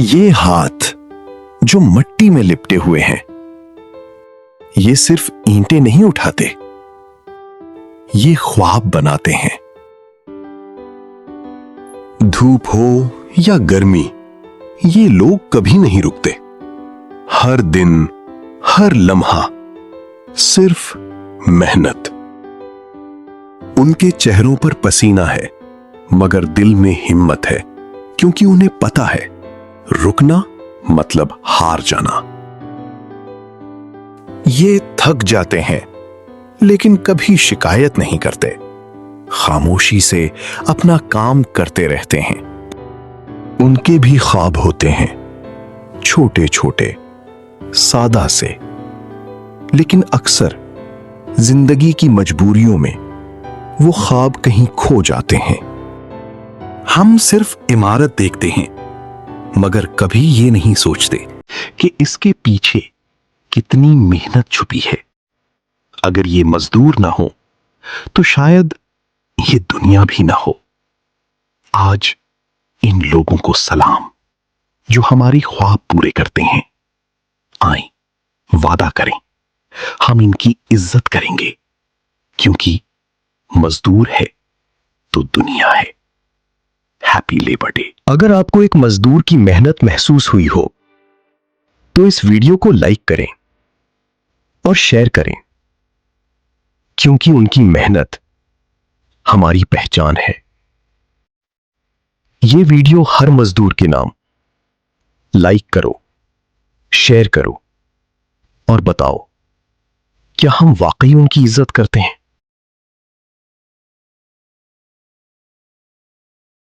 ये हाथ जो मिट्टी में लिपटे हुए हैं, ये सिर्फ ईंटें नहीं उठाते, ये ख्वाब बनाते हैं। धूप हो या गर्मी, ये लोग कभी नहीं रुकते। हर दिन, हर लम्हा सिर्फ मेहनत। उनके चेहरों पर पसीना है, मगर दिल में हिम्मत है, क्योंकि उन्हें पता है रुकना मतलब हार जाना। ये थक जाते हैं, लेकिन कभी शिकायत नहीं करते। खामोशी से अपना काम करते रहते हैं। उनके भी ख्वाब होते हैं, छोटे छोटे, सादा से, लेकिन अक्सर जिंदगी की मजबूरियों में वो ख्वाब कहीं खो जाते हैं। हम सिर्फ इमारत देखते हैं, मगर कभी ये नहीं सोचते कि इसके पीछे कितनी मेहनत छुपी है। अगर ये मजदूर ना हो तो शायद ये दुनिया भी ना हो। आज इन लोगों को सलाम, जो हमारी ख्वाब पूरे करते हैं। आए, वादा करें, हम इनकी इज्जत करेंगे, क्योंकि मजदूर है तो दुनिया है। Happy labour day. अगर आपको एक मजदूर की मेहनत महसूस हुई हो तो इस वीडियो को लाइक करें और शेयर करें, क्योंकि उनकी मेहनत हमारी पहचान है। यह वीडियो हर मजदूर के नाम लाइक करो, शेयर करो और बताओ, क्या हम वाकई उनकी इज्जत करते हैं?